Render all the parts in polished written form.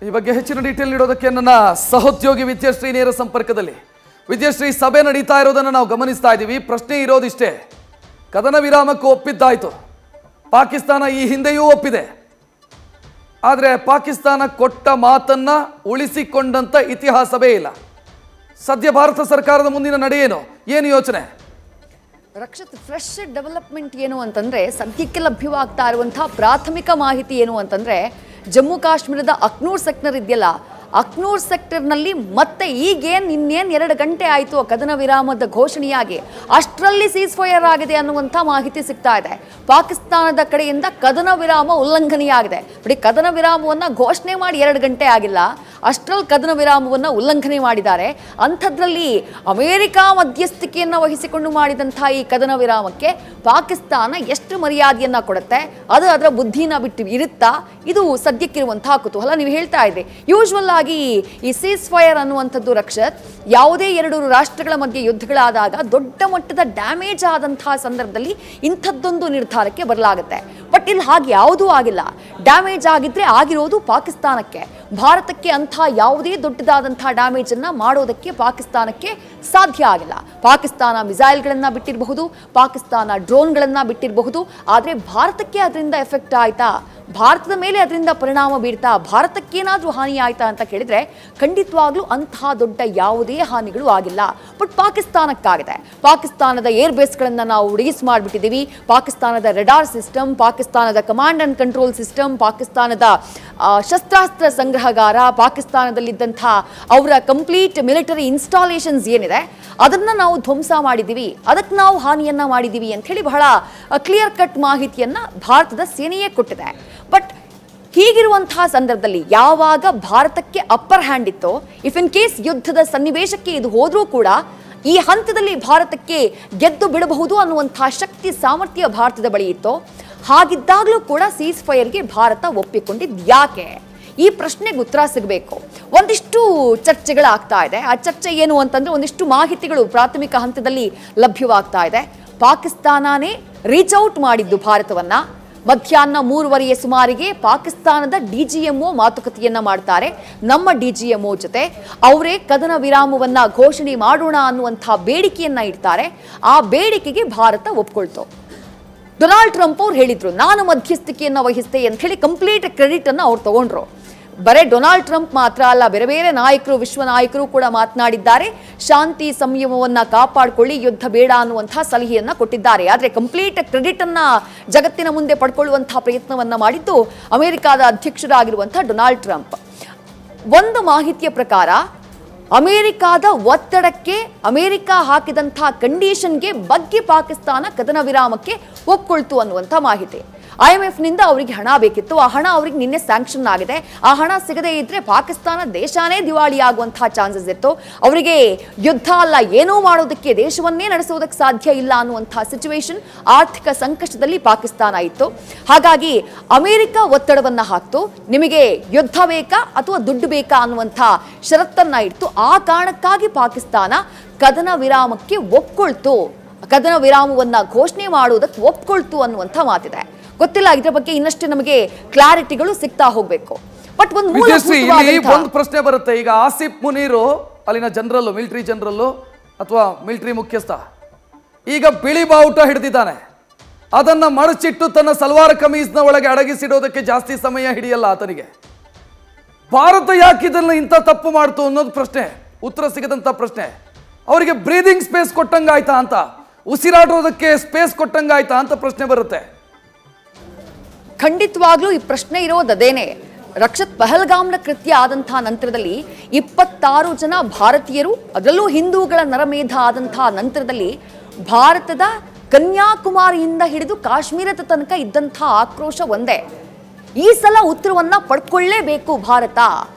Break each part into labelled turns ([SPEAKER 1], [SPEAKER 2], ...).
[SPEAKER 1] ಈ ಬಗ್ಗೆ ಹೆಚ್ಚಿನ ಡೀಟೇಲ್ ನೀಡೋದಕ್ಕೆ ನನ್ನ ಸಹೋದ್ಯೋಗಿ ವಿದ್ಯಾಶ್ರೀ ನೇರ ಸಂಪರ್ಕದಲ್ಲಿ. ವಿದ್ಯಾಶ್ರೀ, ಸಭೆ ನಡೀತಾ ಇರೋದನ್ನು ನಾವು ಗಮನಿಸ್ತಾ ಇದ್ದೀವಿ. ಪ್ರಶ್ನೆ ಇರೋದಿಷ್ಟೇ, ಕದನ ವಿರಾಮಕ್ಕೆ ಒಪ್ಪಿದ್ದಾಯಿತು, ಪಾಕಿಸ್ತಾನ ಈ ಹಿಂದೆಯೂ ಒಪ್ಪಿದೆ. ಆದರೆ ಪಾಕಿಸ್ತಾನ ಕೊಟ್ಟ ಮಾತನ್ನ ಉಳಿಸಿಕೊಂಡಂತ ಇತಿಹಾಸವೇ ಇಲ್ಲ. ಸದ್ಯ ಭಾರತ ಸರ್ಕಾರದ ಮುಂದಿನ ನಡೆ ಏನು ಯೋಚನೆ?
[SPEAKER 2] ರಕ್ಷಿತ್, ಫ್ರೆಶ್ ಡೆವಲಪ್ಮೆಂಟ್ ಏನು ಅಂತಂದ್ರೆ, ಸದ್ಯಕ್ಕೆ ಲಭ್ಯವಾಗ್ತಾ ಇರುವಂತಹ ಪ್ರಾಥಮಿಕ ಮಾಹಿತಿ ಏನು ಅಂತಂದ್ರೆ, ಜಮ್ಮು ಕಾಶ್ಮೀರದ ಅಕ್ನೂರ್ ಸೆಕ್ಟರ್ ಇದೆಯಲ್ಲ, ಅಕ್ನೂರ್ ಸೆಕ್ಟರ್ನಲ್ಲಿ ಮತ್ತೆ ಈಗೇನು ಇನ್ನೇನು 2 ಗಂಟೆ ಆಯಿತು ಕದನ ವಿರಾಮದ ಘೋಷಣೆಯಾಗಿ, ಅಷ್ಟರಲ್ಲಿ ಸೀಸ್ ಫೈರ್ ಆಗಿದೆ ಅನ್ನುವಂಥ ಮಾಹಿತಿ ಸಿಗ್ತಾ ಇದೆ. ಪಾಕಿಸ್ತಾನದ ಕಡೆಯಿಂದ ಕದನ ವಿರಾಮ ಉಲ್ಲಂಘನೆಯಾಗಿದೆ. ಬಿಡಿ, ಕದನ ವಿರಾಮವನ್ನು ಘೋಷಣೆ ಮಾಡಿ 2 ಗಂಟೆ ಆಗಿಲ್ಲ, ಅಷ್ಟರಲ್ಲಿ ಕದನ ವಿರಾಮವನ್ನು ಉಲ್ಲಂಘನೆ ಮಾಡಿದ್ದಾರೆ. ಅಂಥದ್ರಲ್ಲಿ ಅಮೆರಿಕ ಮಧ್ಯಸ್ಥಿಕೆಯನ್ನು ವಹಿಸಿಕೊಂಡು ಮಾಡಿದಂಥ ಈ ಕದನ ವಿರಾಮಕ್ಕೆ ಪಾಕಿಸ್ತಾನ ಎಷ್ಟು ಮರ್ಯಾದೆಯನ್ನು ಕೊಡುತ್ತೆ, ಅದು ಅದರ ಬುದ್ಧಿನ ಬಿಟ್ಟು ಇರುತ್ತಾ? ಇದು ಸದ್ಯಕ್ಕಿರುವಂತಹ ಕುತೂಹಲ. ನೀವು ಹೇಳ್ತಾ ಇದ್ರಿ, ಯೂಶ್ವಲ್ ಆಗಿ ಈ ಸೀಸ್ ಫೈರ್ ಅನ್ನುವಂಥದ್ದು ರಕ್ಷತ್, ಯಾವುದೇ 2 ರಾಷ್ಟ್ರಗಳ ಮಧ್ಯೆ ಯುದ್ಧಗಳಾದಾಗ ದೊಡ್ಡ ಮಟ್ಟದ ಡ್ಯಾಮೇಜ್ ಆದಂತಹ ಸಂದರ್ಭದಲ್ಲಿ ಇಂಥದ್ದೊಂದು ನಿರ್ಧಾರಕ್ಕೆ ಬರಲಾಗುತ್ತೆ. ಬಟ್ ಇಲ್ಲಿ ಹಾಗೆ ಯಾವುದೂ ಆಗಿಲ್ಲ. ಡ್ಯಾಮೇಜ್ ಆಗಿದ್ರೆ ಆಗಿರೋದು ಪಾಕಿಸ್ತಾನಕ್ಕೆ. ಭಾರತಕ್ಕೆ ಅಂಥ ಯಾವುದೇ ದೊಡ್ಡದಾದಂತಹ ಡ್ಯಾಮೇಜನ್ನು ಮಾಡೋದಕ್ಕೆ ಪಾಕಿಸ್ತಾನಕ್ಕೆ ಸಾಧ್ಯ ಆಗಿಲ್ಲ. ಪಾಕಿಸ್ತಾನ ಮಿಸೈಲ್ಗಳನ್ನು ಬಿಟ್ಟಿರಬಹುದು, ಪಾಕಿಸ್ತಾನ ಡ್ರೋನ್ಗಳನ್ನು ಬಿಟ್ಟಿರಬಹುದು, ಆದರೆ ಭಾರತಕ್ಕೆ ಅದರಿಂದ ಎಫೆಕ್ಟ್ ಆಯ್ತಾ, ಭಾರತದ ಮೇಲೆ ಅದರಿಂದ ಪರಿಣಾಮ ಬೀರ್ತಾ, ಭಾರತಕ್ಕೇನಾದರೂ ಹಾನಿ ಆಯ್ತಾ ಅಂತ ಕೇಳಿದ್ರೆ ಖಂಡಿತವಾಗ್ಲೂ ಅಂತಹ ದೊಡ್ಡ ಯಾವುದೇ ಹಾನಿಗಳು ಆಗಿಲ್ಲ. ಬಟ್ ಪಾಕಿಸ್ತಾನಕ್ಕಾಗಿದೆ. ಪಾಕಿಸ್ತಾನದ ಏರ್ ಬೇಸ್ಗಳನ್ನು ನಾವು ರಿಲೀಸ್ ಮಾಡಿಬಿಟ್ಟಿದ್ದೀವಿ. ಪಾಕಿಸ್ತಾನದ ರೆಡಾರ್ ಸಿಸ್ಟಮ್, ಪಾಕಿಸ್ತಾನದ ಕಮಾಂಡ್ ಆ್ಯಂಡ್ ಕಂಟ್ರೋಲ್ ಸಿಸ್ಟಮ್, ಪಾಕಿಸ್ತಾನದ ಶಸ್ತ್ರಾಸ್ತ್ರ ಸಂಗ್ರಹಗಾರ, ಪಾಕಿಸ್ತಾನದಲ್ಲಿದ್ದಂಥ ಅವರ ಕಂಪ್ಲೀಟ್ ಮಿಲಿಟರಿ ಇನ್ಸ್ಟಾಲೇಷನ್ಸ್ ಏನಿದೆ ಅದನ್ನು ನಾವು ಧ್ವಂಸ ಮಾಡಿದ್ದೀವಿ, ಅದಕ್ಕೆ ನಾವು ಹಾನಿಯನ್ನು ಮಾಡಿದ್ದೀವಿ ಅಂತ ಹೇಳಿ ಬಹಳ ಕ್ಲಿಯರ್ ಕಟ್ ಮಾಹಿತಿಯನ್ನು ಭಾರತದ ಸೇನೆಯೇ ಕೊಟ್ಟಿದೆ. ಬಟ್ ಹೀಗಿರುವಂತಹ ಸಂದರ್ಭದಲ್ಲಿ ಯಾವಾಗ ಭಾರತಕ್ಕೆ ಅಪ್ಪರ್ ಹ್ಯಾಂಡ್ ಇತ್ತೋ, ಇಫ್ ಇನ್ ಕೇಸ್ ಯುದ್ಧದ ಸನ್ನಿವೇಶಕ್ಕೆ ಇದು ಹೋದರೂ ಕೂಡ ಈ ಹಂತದಲ್ಲಿ ಭಾರತಕ್ಕೆ ಗೆದ್ದು ಬಿಡಬಹುದು ಅನ್ನುವಂತಹ ಶಕ್ತಿ ಸಾಮರ್ಥ್ಯ ಭಾರತದ ಬಳಿ ಇತ್ತು, ಹಾಗಿದ್ದಾಗಲೂ ಕೂಡ ಸೀಸ್ ಫೈರ್ಗೆ ಭಾರತ ಒಪ್ಪಿಕೊಂಡಿದ್ದು ಯಾಕೆ? ಈ ಪ್ರಶ್ನೆಗೆ ಉತ್ತರ ಸಿಗಬೇಕು. ಒಂದಿಷ್ಟು ಚರ್ಚೆಗಳಾಗ್ತಾ ಇದೆ. ಆ ಚರ್ಚೆ ಏನು ಅಂತಂದ್ರೆ, ಒಂದಿಷ್ಟು ಮಾಹಿತಿಗಳು ಪ್ರಾಥಮಿಕ ಹಂತದಲ್ಲಿ ಲಭ್ಯವಾಗ್ತಾ ಇದೆ. ಪಾಕಿಸ್ತಾನನೇ ರೀಚ್ ಔಟ್ ಮಾಡಿದ್ದು ಭಾರತವನ್ನ. ಮಧ್ಯಾಹ್ನ 3:30 ಸುಮಾರಿಗೆ ಪಾಕಿಸ್ತಾನದ DGMO ಮಾತುಕತೆಯನ್ನ ಮಾಡ್ತಾರೆ ನಮ್ಮ DGMO ಜೊತೆ. ಅವರೇ ಕದನ ವಿರಾಮವನ್ನ ಘೋಷಣೆ ಮಾಡೋಣ ಅನ್ನುವಂಥ ಬೇಡಿಕೆಯನ್ನ ಇಡ್ತಾರೆ. ಆ ಬೇಡಿಕೆಗೆ ಭಾರತ ಒಪ್ಕೊಳ್ತು. ಡೊನಾಲ್ಡ್ ಟ್ರಂಪ್ ಅವ್ರು ಹೇಳಿದ್ರು, ನಾನು ಮಧ್ಯಸ್ಥಿಕೆಯನ್ನ ವಹಿಸ್ತೆ ಅಂತ ಹೇಳಿ ಕಂಪ್ಲೀಟ್ ಕ್ರೆಡಿಟ್ ಅನ್ನ ಅವ್ರು ತಗೊಂಡ್ರು. ಬರೇ ಡೊನಾಲ್ಡ್ ಟ್ರಂಪ್ ಮಾತ್ರ ಅಲ್ಲ, ಬೇರೆ ಬೇರೆ ನಾಯಕರು, ವಿಶ್ವ ನಾಯಕರು ಕೂಡ ಮಾತನಾಡಿದ್ದಾರೆ. ಶಾಂತಿ ಸಂಯಮವನ್ನ ಕಾಪಾಡಿಕೊಳ್ಳಿ, ಯುದ್ಧ ಬೇಡ ಅನ್ನುವಂತಹ ಸಲಹೆಯನ್ನ ಕೊಟ್ಟಿದ್ದಾರೆ. ಆದರೆ ಕಂಪ್ಲೀಟ್ ಕ್ರೆಡಿಟ್ ಅನ್ನ ಜಗತ್ತಿನ ಮುಂದೆ ಪಡ್ಕೊಳ್ಳುವಂತಹ ಪ್ರಯತ್ನವನ್ನ ಮಾಡಿದ್ದು ಅಮೆರಿಕದ ಅಧ್ಯಕ್ಷರಾಗಿರುವಂತಹ ಡೊನಾಲ್ಡ್ ಟ್ರಂಪ್. ಒಂದು ಮಾಹಿತಿಯ ಪ್ರಕಾರ ಅಮೆರಿಕಾದ ಒತ್ತಡಕ್ಕೆ, ಅಮೆರಿಕ ಹಾಕಿದಂತಹ ಕಂಡೀಷನ್ಗೆ ಬಗ್ಗೆ ಪಾಕಿಸ್ತಾನ ಕದನ ವಿರಾಮಕ್ಕೆ ಒಪ್ಕೊಳ್ತು ಅನ್ನುವಂಥ ಮಾಹಿತಿ. IMF ನಿಂದ ಅವರಿಗೆ ಹಣ ಬೇಕಿತ್ತು, ಆ ಹಣ ಅವರಿಗೆ ನಿನ್ನೆ ಸ್ಯಾಂಕ್ಷನ್ ಆಗಿದೆ. ಆ ಹಣ ಸಿಗದೇ ಇದ್ರೆ ಪಾಕಿಸ್ತಾನ ದೇಶನೇ ದಿವಾಳಿ ಆಗುವಂತಹ ಚಾನ್ಸಸ್ ಇತ್ತು. ಅವರಿಗೆ ಯುದ್ಧ ಅಲ್ಲ, ಏನೂ ಮಾಡೋದಕ್ಕೆ, ದೇಶವನ್ನೇ ನಡೆಸೋದಕ್ಕೆ ಸಾಧ್ಯ ಇಲ್ಲ ಅನ್ನುವಂತಹ ಸಿಚುವೇಶನ್, ಆರ್ಥಿಕ ಸಂಕಷ್ಟದಲ್ಲಿ ಪಾಕಿಸ್ತಾನ ಇತ್ತು. ಹಾಗಾಗಿ ಅಮೆರಿಕ ಒತ್ತಡವನ್ನ ಹಾಕ್ತು, ನಿಮಗೆ ಯುದ್ಧ ಬೇಕಾ ಅಥವಾ ದುಡ್ಡು ಬೇಕಾ ಅನ್ನುವಂಥ ಷರತ್ತನ್ನ ಇಟ್ಟು ಆ ಕಾರಣಕ್ಕಾಗಿ ಪಾಕಿಸ್ತಾನ ಕದನ ವಿರಾಮಕ್ಕೆ ಒಪ್ಕೊಳ್ತು, ಕದನ ವಿರಾಮವನ್ನ ಘೋಷಣೆ ಮಾಡುವುದಕ್ಕೆ ಒಪ್ಕೊಳ್ತು ಅನ್ನುವಂಥ ಮಾತಿದೆ. ಗೊತ್ತಿಲ್ಲ, ಇದ್ರ ಬಗ್ಗೆ ಇನ್ನಷ್ಟು ನಮಗೆ ಕ್ಲಾರಿಟಿಗಳು ಸಿಗ್ತಾ ಹೋಗ್ಬೇಕು. ಬಟ್
[SPEAKER 1] ಒಂದು ಪ್ರಶ್ನೆ ಬರುತ್ತೆ. ಈಗ ಆಸಿಫ್ ಮುನೀರು ಅಲ್ಲಿನ ಜನರಲ್, ಮಿಲಿಟರಿ ಜನರಲ್ ಅಥವಾ ಮಿಲಿಟರಿ ಮುಖ್ಯಸ್ಥ, ಈಗ ಬಿಳಿ ಬಾವುಟ ಹಿಡಿದಿದ್ದಾನೆ. ಅದನ್ನ ಮಡಚಿಟ್ಟು ತನ್ನ ಸಲ್ವಾರ್ ಕಮೀಸ್ನ ಒಳಗೆ ಅಡಗಿಸಿಡೋದಕ್ಕೆ ಜಾಸ್ತಿ ಸಮಯ ಹಿಡಿಯಲ್ಲ ಆತನಿಗೆ. ಭಾರತ ಯಾಕೆ ಇದನ್ನ ಇಂಥ ತಪ್ಪು ಮಾಡ್ತು ಅನ್ನೋದು ಪ್ರಶ್ನೆ, ಉತ್ತರ ಸಿಗದಂತ ಪ್ರಶ್ನೆ. ಅವರಿಗೆ ಬ್ರೀದಿಂಗ್ ಸ್ಪೇಸ್ ಕೊಟ್ಟಂಗಾಯ್ತಾ ಅಂತ, ಉಸಿರಾಡೋದಕ್ಕೆ ಸ್ಪೇಸ್ ಕೊಟ್ಟಂಗಾಯ್ತಾ ಅಂತ ಪ್ರಶ್ನೆ ಬರುತ್ತೆ.
[SPEAKER 2] ಖಂಡಿತವಾಗ್ಲೂ ಈ ಪ್ರಶ್ನೆ ಇರೋದೇನೆ ರಕ್ಷತ್. ಪಹಲ್ಗಾಮ್ನ ಕೃತ್ಯ ಆದಂತಹ ನಂತರದಲ್ಲಿ 26 ಜನ ಭಾರತೀಯರು, ಅದರಲ್ಲೂ ಹಿಂದೂಗಳ ನರಮೇಧ ಆದಂತಹ ನಂತರದಲ್ಲಿ ಭಾರತದ ಕನ್ಯಾಕುಮಾರಿಯಿಂದ ಹಿಡಿದು ಕಾಶ್ಮೀರದ ತನಕ ಇದ್ದಂತಹ ಆಕ್ರೋಶ ಒಂದೇ. ಈ ಸಲ ಉತ್ತರವನ್ನ ಪಡ್ಕೊಳ್ಳೇಬೇಕು ಭಾರತ.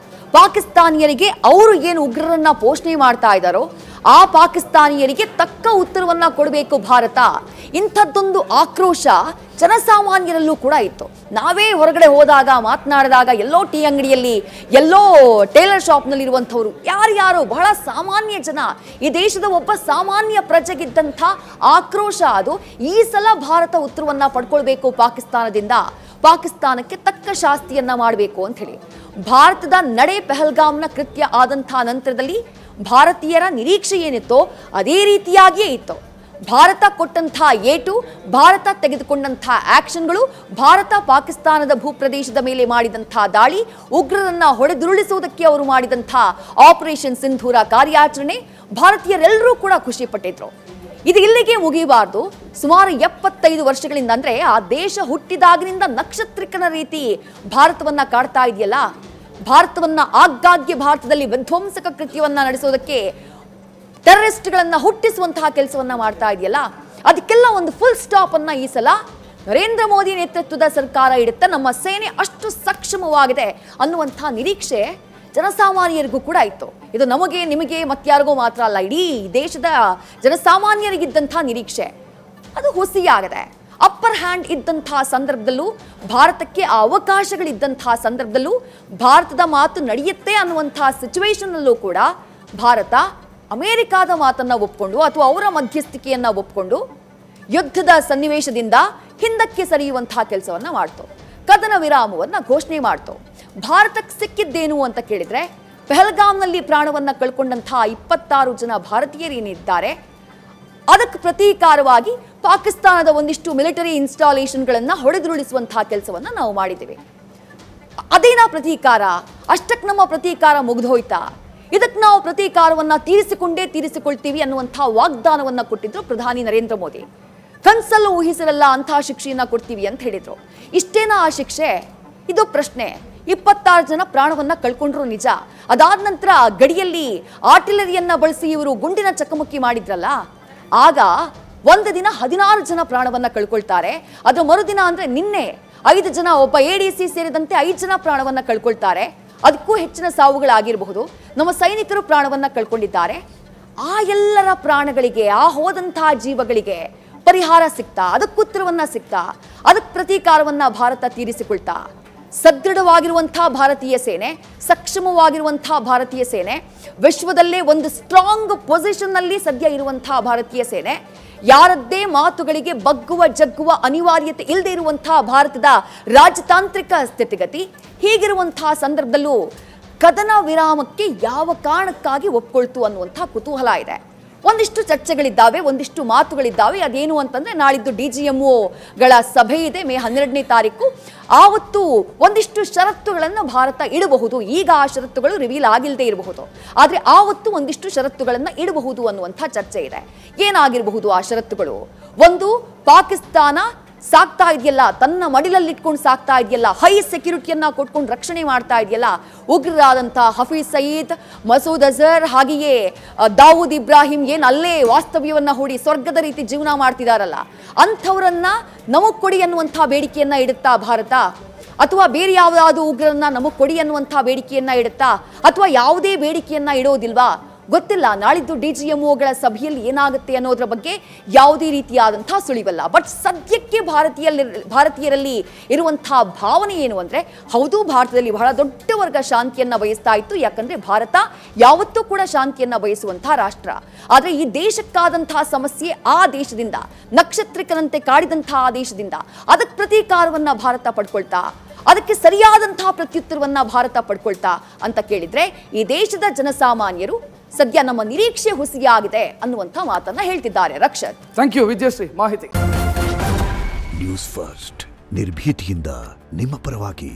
[SPEAKER 2] ಪಾಕಿಸ್ತಾನಿಯರಿಗೆ ಅವರು ಏನು ಉಗ್ರರನ್ನ ಪೋಷಣೆ ಮಾಡ್ತಾ ಇದ್ದಾರೋ ಆ ಪಾಕಿಸ್ತಾನಿಯರಿಗೆ ತಕ್ಕ ಉತ್ತರವನ್ನ ಕೊಡಬೇಕು ಭಾರತ. ಇಂಥದ್ದೊಂದು ಆಕ್ರೋಶ ಜನಸಾಮಾನ್ಯರಲ್ಲೂ ಕೂಡ ಇತ್ತು. ನಾವೇ ಹೊರಗಡೆ ಹೋದಾಗ, ಮಾತನಾಡಿದಾಗ, ಎಲ್ಲೋ ಟೀ ಅಂಗಡಿಯಲ್ಲಿ, ಎಲ್ಲೋ ಟೇಲರ್ ಶಾಪ್ನಲ್ಲಿರುವಂಥವ್ರು ಯಾರ್ಯಾರೋ ಬಹಳ ಸಾಮಾನ್ಯ ಜನ, ಈ ದೇಶದ ಒಬ್ಬ ಸಾಮಾನ್ಯ ಪ್ರಜೆಗಿದ್ದಂಥ ಆಕ್ರೋಶ ಅದು. ಈ ಸಲ ಭಾರತ ಉತ್ತರವನ್ನ ಪಡ್ಕೊಳ್ಬೇಕು ಪಾಕಿಸ್ತಾನದಿಂದ. ಪಾಕಿಸ್ತಾನಕ್ಕೆ ತಕ್ಕ ಶಾಸ್ತಿಯನ್ನ ಮಾಡಬೇಕು ಅಂತ ಹೇಳಿ. ಭಾರತದ ನಡೆ ಪಹಲ್ಗಾಮ್ನ ಕೃತ್ಯ ಆದಂಥ ನಂತರದಲ್ಲಿ ಭಾರತೀಯರ ನಿರೀಕ್ಷೆ ಏನಿತ್ತೋ ಅದೇ ರೀತಿಯಾಗಿಯೇ ಇತ್ತು. ಭಾರತ ಕೊಟ್ಟಂಥ ಏಟು, ಭಾರತ ತೆಗೆದುಕೊಂಡಂಥ ಆಕ್ಷನ್ಗಳು, ಭಾರತ ಪಾಕಿಸ್ತಾನದ ಭೂಪ್ರದೇಶದ ಮೇಲೆ ಮಾಡಿದಂಥ ದಾಳಿ, ಉಗ್ರರನ್ನ ಹೊಡೆದುರುಳಿಸುವುದಕ್ಕೆ ಅವರು ಮಾಡಿದಂಥ ಆಪರೇಷನ್ ಸಿಂಧೂರ ಕಾರ್ಯಾಚರಣೆ, ಭಾರತೀಯರೆಲ್ಲರೂ ಕೂಡ ಖುಷಿ ಪಟ್ಟಿದ್ರು. ಇದು ಇಲ್ಲಿಗೆ ಮುಗಿಯಬಾರ್ದು. ಸುಮಾರು 75 ವರ್ಷಗಳಿಂದ, ಅಂದ್ರೆ ಆ ದೇಶ ಹುಟ್ಟಿದಾಗಿನಿಂದ ನಕ್ಷತ್ರಿಕನ ರೀತಿ ಭಾರತವನ್ನ ಕಾಡ್ತಾ ಇದೆಯಲ್ಲ, ಭಾರತವನ್ನ ಆಗಾಗ್ಗೆ ಭಾರತದಲ್ಲಿ ವಿಧ್ವಂಸಕ ಕೃತ್ಯವನ್ನ ನಡೆಸೋದಕ್ಕೆ ಟೆರರಿಸ್ಟ್ಗಳನ್ನ ಹುಟ್ಟಿಸುವಂತಹ ಕೆಲಸವನ್ನ ಮಾಡ್ತಾ ಇದೆಯಲ್ಲ, ಅದಕ್ಕೆಲ್ಲ ಒಂದು ಫುಲ್ ಸ್ಟಾಪ್ ಅನ್ನ ಈ ಸಲ ನರೇಂದ್ರ ಮೋದಿ ನೇತೃತ್ವದ ಸರ್ಕಾರ ಇಡುತ್ತೆ. ನಮ್ಮ ಸೇನೆ ಅಷ್ಟು ಸಕ್ಷಮವಾಗಿದೆ ಅನ್ನುವಂತಹ ನಿರೀಕ್ಷೆ ಜನಸಾಮಾನ್ಯರಿಗೂ ಕೂಡ ಇತ್ತು. ಇದು ನಮಗೆ, ನಿಮಗೆ, ಮತ್ಯಾರಿಗೂ ಮಾತ್ರ ಅಲ್ಲ, ಇಡೀ ದೇಶದ ಜನಸಾಮಾನ್ಯರಿಗಿದ್ದಂಥ ನಿರೀಕ್ಷೆ ಅದು ಹುಸಿಯಾಗಿದೆ. ಅಪ್ಪರ್ ಹ್ಯಾಂಡ್ ಇದ್ದಂತಹ ಸಂದರ್ಭದಲ್ಲೂ, ಭಾರತಕ್ಕೆ ಆ ಅವಕಾಶಗಳಿದ್ದಂತಹ ಸಂದರ್ಭದಲ್ಲೂ, ಭಾರತದ ಮಾತು ನಡೆಯುತ್ತೆ ಅನ್ನುವಂತಹ ಸಿಚುವೇಶನ್ ಅಲ್ಲೂ ಕೂಡ ಭಾರತ ಅಮೆರಿಕಾದ ಮಾತನ್ನ ಒಪ್ಕೊಂಡು ಅಥವಾ ಅವರ ಮಧ್ಯಸ್ಥಿಕೆಯನ್ನ ಒಪ್ಕೊಂಡು ಯುದ್ಧದ ಸನ್ನಿವೇಶದಿಂದ ಹಿಂದಕ್ಕೆ ಸರಿಯುವಂತಹ ಕೆಲಸವನ್ನ ಮಾಡ್ತು. ಕದನ ವಿರಾಮವನ್ನ ಘೋಷಣೆ ಮಾಡ್ತು. ಭಾರತಕ್ಕೆ ಸಿಕ್ಕಿದ್ದೇನು ಅಂತ ಕೇಳಿದ್ರೆ, ಪಹಲ್ಗಾಮ್ನಲ್ಲಿ ಪ್ರಾಣವನ್ನ ಕಳ್ಕೊಂಡಂತಹ 26 ಜನ ಭಾರತೀಯರೇನಿದ್ದಾರೆ ಅದಕ್ಕೆ ಪ್ರತೀಕಾರವಾಗಿ ಪಾಕಿಸ್ತಾನದ ಒಂದಿಷ್ಟು ಮಿಲಿಟರಿ ಇನ್ಸ್ಟಾಲೇಷನ್ಗಳನ್ನ ಹೊಡೆದುರುಳಿಸುವಂತಹ ಕೆಲಸವನ್ನ ನಾವು ಮಾಡಿದ್ದೇವೆ. ಅದೇನಾ ಪ್ರತೀಕಾರ? ಅಷ್ಟಕ್ಕೆ ನಮ್ಮ ಪ್ರತೀಕಾರ ಮುಗಿದೋಯ್ತಾ? ಇದಕ್ಕೆ ನಾವು ಪ್ರತೀಕಾರವನ್ನ ತೀರಿಸಿಕೊಳ್ತೀವಿ ಅನ್ನುವಂತಹ ವಾಗ್ದಾನವನ್ನ ಕೊಟ್ಟಿದ್ರು ಪ್ರಧಾನಿ ನರೇಂದ್ರ ಮೋದಿ. ಕನ್ಸಲ್ಲೂ ಊಹಿಸಿರಲ್ಲ ಅಂತಹ ಶಿಕ್ಷೆಯನ್ನ ಕೊಡ್ತೀವಿ ಅಂತ ಹೇಳಿದ್ರು. ಇಷ್ಟೇನಾ ಆ ಶಿಕ್ಷೆ? ಇದು ಪ್ರಶ್ನೆ. 26 ಜನ ಪ್ರಾಣವನ್ನ ಕಳ್ಕೊಂಡ್ರು ನಿಜ. ಅದಾದ ನಂತರ ಗಡಿಯಲ್ಲಿ ಆರ್ಟಿಲರಿಯನ್ನ ಬಳಸಿ ಇವರು ಗುಂಡಿನ ಚಕಮಕಿ ಮಾಡಿದ್ರಲ್ಲ, ಆಗ ಒಂದು ದಿನ 16 ಜನ ಪ್ರಾಣವನ್ನ ಕಳ್ಕೊಳ್ತಾರೆ. ಅದರ ಮರುದಿನ ಅಂದ್ರೆ ನಿನ್ನೆ 5 ಜನ, ಒಬ್ಬ ADC ಸೇರಿದಂತೆ 5 ಜನ ಪ್ರಾಣವನ್ನ ಕಳ್ಕೊಳ್ತಾರೆ. ಅದಕ್ಕೂ ಹೆಚ್ಚಿನ ಸಾವುಗಳಾಗಿರಬಹುದು. ನಮ್ಮ ಸೈನಿಕರು ಪ್ರಾಣವನ್ನ ಕಳ್ಕೊಂಡಿದ್ದಾರೆ. ಆ ಎಲ್ಲರ ಪ್ರಾಣಗಳಿಗೆ, ಆ ಹೋದಂತಹ ಜೀವಗಳಿಗೆ ಪರಿಹಾರ ಸಿಗ್ತಾ, ಅದಕ್ಕುತ್ತರವನ್ನ ಸಿಗ್ತಾ, ಅದಕ್ಕೆ ಪ್ರತೀಕಾರವನ್ನ ಭಾರತ ತೀರಿಸಿಕೊಳ್ತಾ, ಸದೃಢವಾಗಿರುವಂತಹ ಭಾರತೀಯ ಸೇನೆ, ಸಕ್ಷಮವಾಗಿರುವಂತಹ ಭಾರತೀಯ ಸೇನೆ, ವಿಶ್ವದಲ್ಲೇ ಒಂದು ಸ್ಟ್ರಾಂಗ್ ಪೊಸಿಷನ್ ನಲ್ಲಿ ಸದ್ಯ ಇರುವಂತಹ ಭಾರತೀಯ ಸೇನೆ, ಯಾರದ್ದೇ ಮಾತುಗಳಿಗೆ ಬಗ್ಗುವ ಜಗ್ಗುವ ಅನಿವಾರ್ಯತೆ ಇಲ್ಲದೆ ಇರುವಂತಹ ಭಾರತದ ರಾಜತಾಂತ್ರಿಕ ಸ್ಥಿತಿಗತಿ, ಹೀಗಿರುವಂತಹ ಸಂದರ್ಭದಲ್ಲೂ ಕದನ ವಿರಾಮಕ್ಕೆ ಯಾವ ಕಾರಣಕ್ಕಾಗಿ ಒಪ್ಕೊಳ್ತು ಅನ್ನುವಂತಹ ಕುತೂಹಲ ಇದೆ. ಒಂದಿಷ್ಟು ಚರ್ಚೆಗಳಿದ್ದಾವೆ, ಒಂದಿಷ್ಟು ಮಾತುಗಳಿದ್ದಾವೆ. ಅದೇನು ಅಂತಂದ್ರೆ, ನಾಳಿದ್ದು DGMOಗಳ ಸಭೆ ಇದೆ, ಮೇ 12ನೇ ತಾರೀಕು. ಆವತ್ತು ಒಂದಿಷ್ಟು ಷರತ್ತುಗಳನ್ನು ಭಾರತ ಇಡಬಹುದು. ಈಗ ಆ ಷರತ್ತುಗಳು ರಿವೀಲ್ ಆಗಿಲ್ಲದೆ ಇರಬಹುದು, ಆದರೆ ಆವತ್ತು ಒಂದಿಷ್ಟು ಷರತ್ತುಗಳನ್ನು ಇಡಬಹುದು ಅನ್ನುವಂಥ ಚರ್ಚೆ ಇದೆ. ಏನಾಗಿರಬಹುದು ಆ ಷರತ್ತುಗಳು? ಒಂದು, ಪಾಕಿಸ್ತಾನ ಸಾಕ್ತಾ ಇದೆಯಲ್ಲ, ತನ್ನ ಮಡಿಲಲ್ಲಿ ಇಟ್ಕೊಂಡು ಸಾಕ್ತಾ ಇದೆಯಲ್ಲ, ಹೈ ಸೆಕ್ಯೂರಿಟಿಯನ್ನ ಕೊಟ್ಕೊಂಡು ರಕ್ಷಣೆ ಮಾಡ್ತಾ ಇದೆಯಲ್ಲ, ಉಗ್ರರಾದಂಥ ಹಫೀಜ್ ಸಯೀದ್, ಮಸೂದ್ ಅಜರ್, ಹಾಗೆಯೇ ದಾವೂದ್ ಇಬ್ರಾಹಿಂ ಏನು ಅಲ್ಲೇ ವಾಸ್ತವ್ಯವನ್ನ ಹೂಡಿ ಸ್ವರ್ಗದ ರೀತಿ ಜೀವನ ಮಾಡ್ತಿದಾರಲ್ಲ, ಅಂಥವರನ್ನ ನಮಗ್ ಕೊಡಿ ಅನ್ನುವಂಥ ಬೇಡಿಕೆಯನ್ನ ಇಡುತ್ತಾ ಭಾರತ? ಅಥವಾ ಬೇರೆ ಯಾವುದಾದ್ರು ಉಗ್ರರನ್ನ ನಮಗ್ ಕೊಡಿ ಅನ್ನುವಂಥ ಬೇಡಿಕೆಯನ್ನ ಇಡುತ್ತಾ? ಅಥವಾ ಯಾವುದೇ ಬೇಡಿಕೆಯನ್ನ ಇಡೋದಿಲ್ವಾ? ಗೊತ್ತಿಲ್ಲ. ನಾಳಿದ್ದು DGMOಗಳ ಸಭೆಯಲ್ಲಿ ಏನಾಗುತ್ತೆ ಅನ್ನೋದ್ರ ಬಗ್ಗೆ ಯಾವುದೇ ರೀತಿಯಾದಂತಹ ಸುಳಿವಲ್ಲ. ಬಟ್ ಸದ್ಯಕ್ಕೆ ಭಾರತೀಯರಲ್ಲಿ ಇರುವಂತಹ ಭಾವನೆ ಏನು ಅಂದ್ರೆ, ಹೌದು, ಭಾರತದಲ್ಲಿ ಬಹಳ ದೊಡ್ಡ ವರ್ಗ ಶಾಂತಿಯನ್ನ ಬಯಸ್ತಾ ಇತ್ತು. ಯಾಕಂದ್ರೆ ಭಾರತ ಯಾವತ್ತೂ ಕೂಡ ಶಾಂತಿಯನ್ನ ಬಯಸುವಂತಹ ರಾಷ್ಟ್ರ. ಆದ್ರೆ ಈ ದೇಶಕ್ಕಾದಂತಹ ಸಮಸ್ಯೆ ಆ ದೇಶದಿಂದ, ನಕ್ಷತ್ರಿಕನಂತೆ ಕಾಡಿದಂತಹ ಆ ದೇಶದಿಂದ, ಅದಕ್ಕೆ ಪ್ರತೀಕಾರವನ್ನ ಭಾರತ ಪಡ್ಕೊಳ್ತಾ, ಅದಕ್ಕೆ ಸರಿಯಾದಂತಹ ಪ್ರತ್ಯುತ್ತರವನ್ನ ಭಾರತ ಪಡ್ಕೊಳ್ತಾ ಅಂತ ಕೇಳಿದ್ರೆ, ಈ ದೇಶದ ಜನಸಾಮಾನ್ಯರು ಸದ್ಯ ನಮ್ಮ ನಿರೀಕ್ಷೆ ಹುಸಿಯಾಗಿದೆ ಅನ್ನುವಂಥ ಮಾತನ್ನ ಹೇಳ್ತಿದ್ದಾರೆ. ರಕ್ಷತ್,
[SPEAKER 1] ಥ್ಯಾಂಕ್ ಯು ವಿದ್ಯಾಶ್ರೀ, ಮಾಹಿತಿ.
[SPEAKER 3] ನ್ಯೂಸ್ ಫಸ್ಟ್, ನಿರ್ಭೀತಿಯಿಂದ ನಿಮ್ಮ ಪರವಾಗಿ.